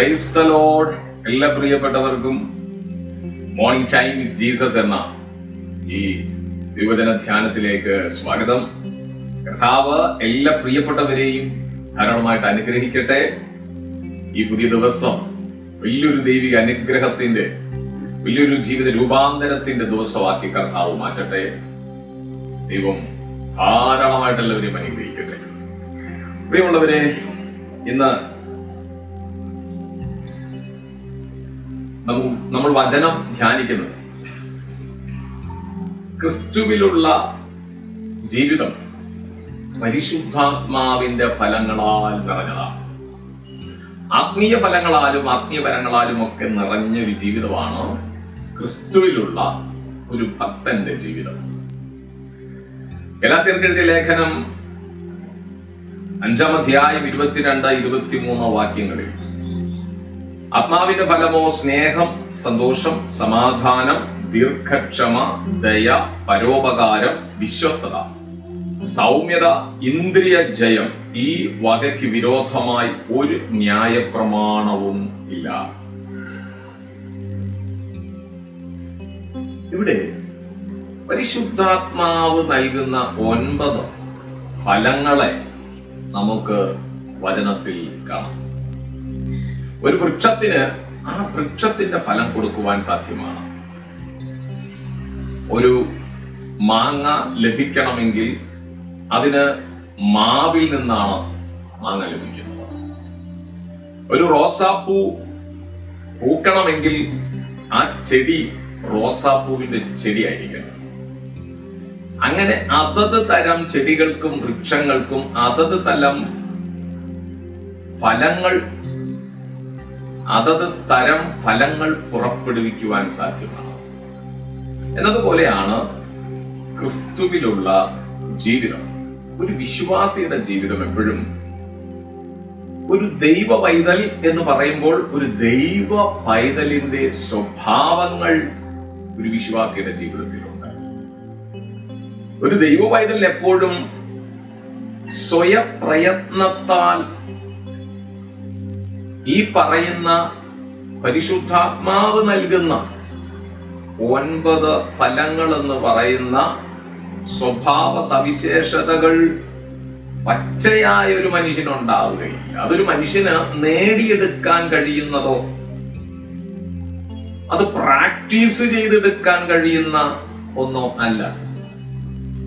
Praise the Lord. എല്ലാ പ്രിയപ്പെട്ടവർക്കും morning time with Jesus എന്ന ഈ വിവചന ധ്യാനത്തിലേക്ക് സ്വാഗതം. കർത്താവ് എല്ലാ പ്രിയപ്പെട്ടവരെയും ധാരാളമായിട്ട് അനുഗ്രഹിക്കട്ടെ. ഈ പുതിയ ദിവസം വലിയൊരു ദൈവിക അനുഗ്രഹത്തിന്റെ, വലിയൊരു ജീവിത രൂപാന്തരത്തിന്റെ ദിവസമാക്കി കർത്താവ് മാറ്റട്ടെ. ദൈവം ധാരാളമായിട്ട് എല്ലാവരെയും അനുഗ്രഹിക്കട്ടെ. പ്രിയമുള്ളവരെ, ഇന്ന് നമ്മൾ വചനം ധ്യാനിക്കുന്നത് ക്രിസ്തുവിലുള്ള ജീവിതം പരിശുദ്ധാത്മാവിന്റെ ഫലങ്ങളാൽ നിറഞ്ഞതാണ്. ആത്മീയ ഫലങ്ങളാലും ആത്മീയപരങ്ങളാലും ഒക്കെ നിറഞ്ഞൊരു ജീവിതമാണ് ക്രിസ്തുവിലുള്ള ഒരു ഭക്തന്റെ ജീവിതം. ഗലാത്യർക്ക് എഴുതിയ ലേഖനം 5-ാം അധ്യായം 22-23 വാക്യങ്ങളിൽ ആത്മാവിന്റെ ഫലമോ സ്നേഹം, സന്തോഷം, സമാധാനം, ദീർഘക്ഷമ, ദയ, പരോപകാരം, വിശ്വസ്തത, സൗമ്യത, ഇന്ദ്രിയ ജയം. ഈ വകയ്ക്ക് വിരോധമായി ഒരു ന്യായപ്രമാണവും ഇല്ല. ഇവിടെ പരിശുദ്ധാത്മാവ് നൽകുന്ന 9 ഫലങ്ങളെ നമുക്ക് വചനത്തിൽ കാണാം. ഒരു വൃക്ഷത്തിന് ആ വൃക്ഷത്തിന്റെ ഫലം കൊടുക്കുവാൻ സാധ്യമാണ്. ഒരു മാങ്ങ ലഭിക്കണമെങ്കിൽ അതിന് മാവിൽ നിന്നാണ് മാങ്ങ ലഭിക്കുന്നത്. ഒരു റോസാപ്പൂ പൂക്കണമെങ്കിൽ ആ ചെടി റോസാപ്പൂവിന്റെ ചെടിയായിരിക്കണം. അങ്ങനെ അതത് തരം ചെടികൾക്കും വൃക്ഷങ്ങൾക്കും അതത് തരം ഫലങ്ങൾ പുറപ്പെടുവിക്കുവാൻ സാധ്യമാണ്. എന്നതുപോലെയാണ് ക്രിസ്തുവിലുള്ള ജീവിതം. ഒരു വിശ്വാസിയുടെ ജീവിതം എപ്പോഴും ഒരു ദൈവ പൈതൽ എന്ന് പറയുമ്പോൾ ഒരു ദൈവ പൈതലിന്റെ സ്വഭാവങ്ങൾ ഒരു വിശ്വാസിയുടെ ജീവിതത്തിലുണ്ട്. ഒരു ദൈവ പൈതൽ എപ്പോഴും സ്വയപ്രയത്നത്താൽ ഈ പറയുന്ന പരിശുദ്ധാത്മാവ് നൽകുന്ന 9 ഫലങ്ങൾ എന്ന് പറയുന്ന സ്വഭാവ സവിശേഷതകൾ പച്ചയായ ഒരു മനുഷ്യനുണ്ടാവുകയില്ല. അതൊരു മനുഷ്യന് നേടിയെടുക്കാൻ കഴിയുന്നതോ അത് പ്രാക്ടീസ് ചെയ്തെടുക്കാൻ കഴിയുന്ന ഒന്നോ അല്ല.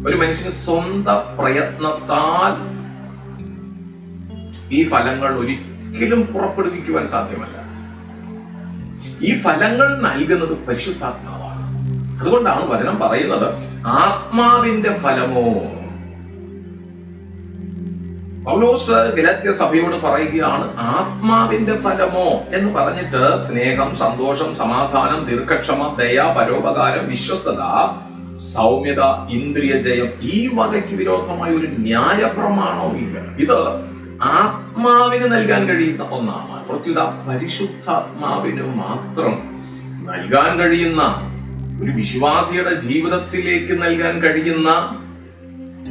ഒരു മനുഷ്യന് സ്വന്തം പ്രയത്നത്താൽ ഈ ഫലങ്ങൾ ഒരിക്കലും പുറപ്പെടുവിക്കുവാൻ സാധ്യമല്ല. ഈ ഫലങ്ങൾ നൽകുന്നത് പരിശുദ്ധാത്മാവാണ്. അതുകൊണ്ടാണ് വചനം പറയുന്നത് ആത്മാവിന്റെ ഫലമോ. പൗലോസ് ഗലാത്യ സഭയോട് പറയുകയാണ്, ആത്മാവിന്റെ ഫലമോ എന്ന് പറഞ്ഞിട്ട് സ്നേഹം, സന്തോഷം, സമാധാനം, ദീർഘക്ഷമ, ദയ, പരോപകാരം, വിശ്വസ്തത, സൗമ്യത, ഇന്ദ്രിയ ജയം. ഈ വകയ്ക്ക് വിരോധമായ ഒരു ന്യായപ്രമാണവും ഇല്ല. ഇത് ആത്മാവിന് നൽകാൻ കഴിയുന്ന ഒന്നാണ്. പ്രത്യുത പരിശുദ്ധാത്മാവിന് മാത്രം നൽകാൻ കഴിയുന്ന, ഒരു വിശ്വാസിയുടെ ജീവിതത്തിലേക്ക് നൽകാൻ കഴിയുന്ന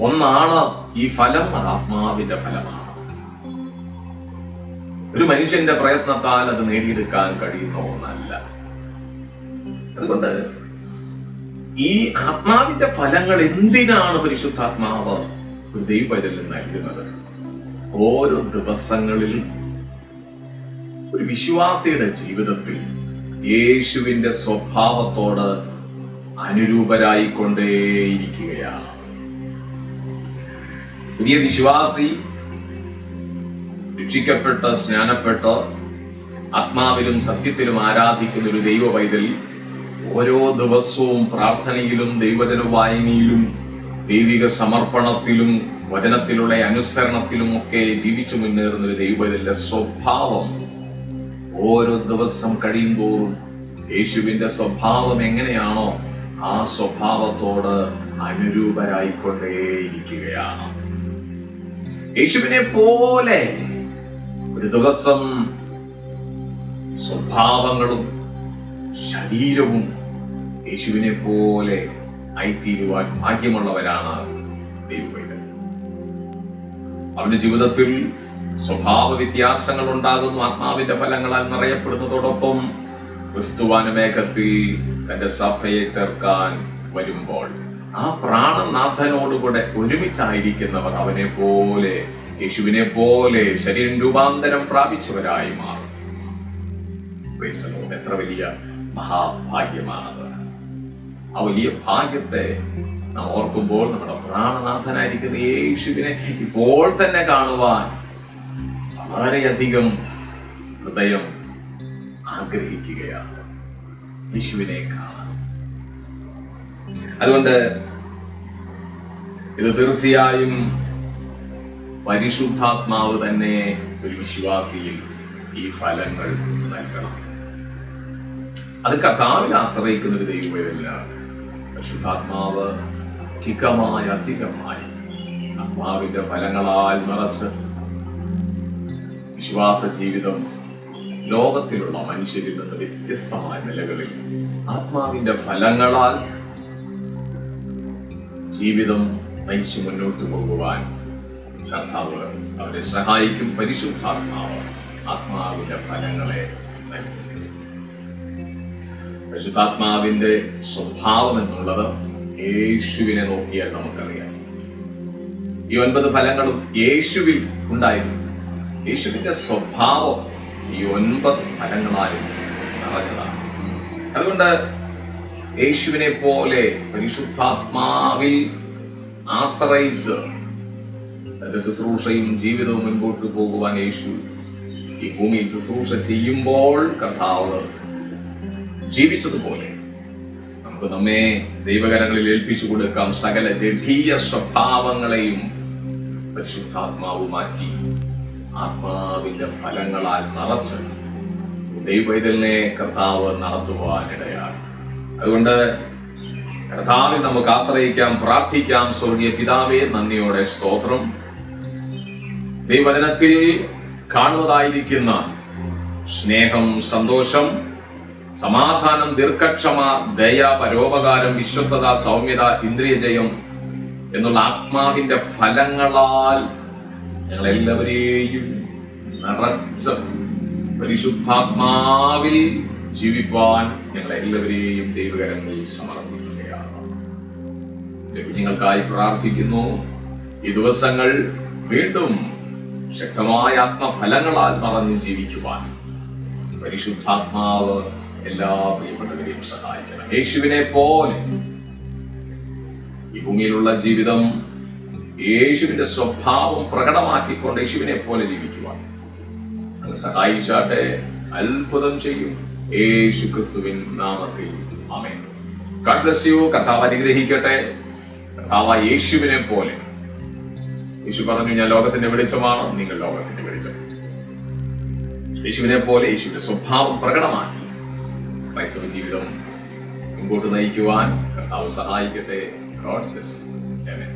ഒന്നാണ് ഈ ഫലം. അത് ആത്മാവിന്റെ ഫലമാണ്. ഒരു മനുഷ്യന്റെ പ്രയത്നത്താൽ അത് നേടിയെടുക്കാൻ കഴിയുന്ന ഒന്നല്ല. അതുകൊണ്ട് ഈ ആത്മാവിന്റെ ഫലങ്ങൾ എന്തിനാണ് പരിശുദ്ധാത്മാവ് ഒരു ദൈവപൈതലിന് നൽകുന്നത്? ഓരോ ദിവസങ്ങളിൽ ഒരു വിശ്വാസിയുടെ ജീവിതത്തിൽ യേശുവിന്റെ സ്വഭാവത്തോട് അനുരൂപരായിക്കൊണ്ടേയിരിക്കുകയാണ്. പുതിയ വിശ്വാസി രക്ഷിക്കപ്പെട്ട് സ്നാനപ്പെട്ട് ആത്മാവിലും സത്യത്തിലും ആരാധിക്കുന്ന ഒരു ദൈവ പൈതൽ ഓരോ ദിവസവും പ്രാർത്ഥനയിലും ദൈവവചന വായനയിലും ദൈവിക സമർപ്പണത്തിലും വചനത്തിലുള്ള അനുസരണത്തിലും ഒക്കെ ജീവിച്ചു മുന്നേറുന്ന ഒരു ദൈവപൈതലിന്റെ സ്വഭാവം ഓരോ ദിവസം കഴിയും തോറും യേശുവിന്റെ സ്വഭാവം എങ്ങനെയാണോ ആ സ്വഭാവത്തോട് അനുരൂപരായിക്കൊണ്ടേയിരിക്കുകയാണ്. യേശുവിനെ പോലെ ഒരു ദിവസം സ്വഭാവങ്ങളും ശരീരവും യേശുവിനെ പോലെ ആയിത്തീരുവാൻ ഭാഗ്യമുള്ളവരാണ് ദൈവപൈതൽ. അവന്റെ ജീവിതത്തിൽ സ്വഭാവ വ്യത്യാസങ്ങൾ ഉണ്ടാകുന്നു. ആത്മാവിന്റെ ഫലങ്ങളാൽ നിറയപ്പെടുന്നതോടൊപ്പം ക്രിസ്തുവാനുമേഘത്തിൽ തന്റെ സഭയെ ചേർക്കാൻ വരുമ്പോൾ ആ പ്രാണനാഥനോടുകൂടെ ഒരുമിച്ചായിരിക്കുന്നവർ അവനെ പോലെ, യേശുവിനെ പോലെ ശരീരം രൂപാന്തരം പ്രാപിച്ചവരായി മാറും. എത്ര വലിയ മഹാഭാഗ്യമാണത്! ആ വലിയ ഭാഗ്യത്തെ നാം ഓർക്കുമ്പോൾ നമ്മുടെ പ്രാണനാഥനായിരിക്കുന്ന യേശുവിനെ ഇപ്പോൾ തന്നെ കാണുവാൻ വളരെയധികം ഹൃദയം ആഗ്രഹിക്കുകയാണ്. യേശുവിനെ കാണാൻ. അതുകൊണ്ട് ഇത് തീർച്ചയായും പരിശുദ്ധാത്മാവ് തന്നെ ഒരു വിശ്വാസിയിൽ ഈ ഫലങ്ങൾ നൽകണം. അത് കർത്താവിൽ ആശ്രയിക്കുന്ന ഒരു ദൈവമല്ല. പരിശുദ്ധാത്മാവ് അധികമായി ആത്മാവിന്റെ ഫലങ്ങളാൽ നിറച്ച് വിശ്വാസ ജീവിതം ലോകത്തിലുള്ള മനുഷ്യരിൽ നിന്ന് വ്യത്യസ്തമായ നിലകളിൽ ആത്മാവിന്റെ ഫലങ്ങളാൽ ജീവിതം നയിച്ചു മുന്നോട്ട് പോകുവാൻ കർത്താവ് അവരെ സഹായിക്കും. പരിശുദ്ധാത്മാവ് ആത്മാവിന്റെ ഫലങ്ങളെ നൽകും. പരിശുദ്ധാത്മാവിന്റെ സ്വഭാവം എന്നുള്ളത് യേശുവിനെ നോക്കിയാൽ നമുക്കറിയാം. ഈ 9 ഫലങ്ങളും യേശുവിൽ ഉണ്ടായിരുന്നു. യേശുവിന്റെ സ്വഭാവം ഈ 9 ഫലങ്ങളായി നിറഞ്ഞതാണ്. അതുകൊണ്ട് യേശുവിനെ പോലെ പരിശുദ്ധാത്മാവിൽ ആശ്രയിച്ച് തന്റെ ശുശ്രൂഷയും ജീവിതവും മുൻപോട്ട് പോകുവാൻ യേശു ഈ ഭൂമിയിൽ ശുശ്രൂഷ ചെയ്യുമ്പോൾ കർത്താവ് ജീവിച്ചതുപോലെ നമുക്ക് നമ്മെ ദൈവകരങ്ങളിൽ ഏൽപ്പിച്ചു കൊടുക്കാം. സകല ജഡീയ സ്വഭാവങ്ങളെയും പരിശുദ്ധാത്മാവ് മാറ്റി ആത്മാവിന്റെ ഫലങ്ങളാൽ നിറച്ച് ദൈവത്തിനെ കർത്താവ് നടത്തുവാനിടയാണ്. അതുകൊണ്ട് കർത്താവിൽ നമുക്ക് ആശ്രയിക്കാം, പ്രാർത്ഥിക്കാം. സ്വർഗീയ പിതാവേ, നന്ദിയോടെ സ്തോത്രം. ദൈവവചനത്തിൽ കാണുന്നതായിരിക്കുന്ന സ്നേഹം, സന്തോഷം, സമാധാനം, ദീർഘക്ഷമ, ദയ, പരോപകാരം, വിശ്വസ്തത, സൗമ്യത, ഇന്ദ്രിയജയം എന്നുള്ള ആത്മാവിന്റെ ഫലങ്ങളാൽ ഞങ്ങളെല്ലാവരെയും നിറച്ച് പരിശുദ്ധാത്മാവിൽ ജീവിപ്പാൻ ഞങ്ങളെല്ലാവരെയും ദൈവകരങ്ങളിൽ സമർപ്പിക്കുകയാണ്. കുഞ്ഞുങ്ങൾക്കായി പ്രാർത്ഥിക്കുന്നു. ഈ ദിവസങ്ങൾ വീണ്ടും ശക്തമായ ആത്മഫലങ്ങളാൽ നിറഞ്ഞു ജീവിക്കുവാൻ പരിശുദ്ധാത്മാവ് എല്ലാ പ്രിയപ്പെട്ടവരെയും സഹായിക്കണം. യേശുവിനെ പോലെ ഈ ഭൂമിയിലുള്ള ജീവിതം യേശുവിന്റെ സ്വഭാവം പ്രകടമാക്കിക്കൊണ്ട് യേശുവിനെ പോലെ ജീവിക്കുവാൻ അങ്ങ് സഹായിച്ചാട്ടെ. അത്ഭുതം ചെയ്യും യേശു ക്രിസ്തുവിൻ നാമത്തിൽ. ആമേൻ. God bless you. കർത്താവ് അനുഗ്രഹിക്കട്ടെ. കർത്താവ് യേശുവിനെ പോലെ. യേശു പറഞ്ഞു, ഞാൻ ലോകത്തിന്റെ വെളിച്ചമാണ്, നിങ്ങൾ ലോകത്തിന്റെ വെളിച്ചം. യേശുവിനെ പോലെ യേശുവിന്റെ സ്വഭാവം പ്രകടമാക്കി ക്രൈസ്തവ ജീവിതം മുമ്പോട്ട് നയിക്കുവാൻ കർത്താവ് സഹായിക്കട്ടെ. God bless U. ആമേൻ.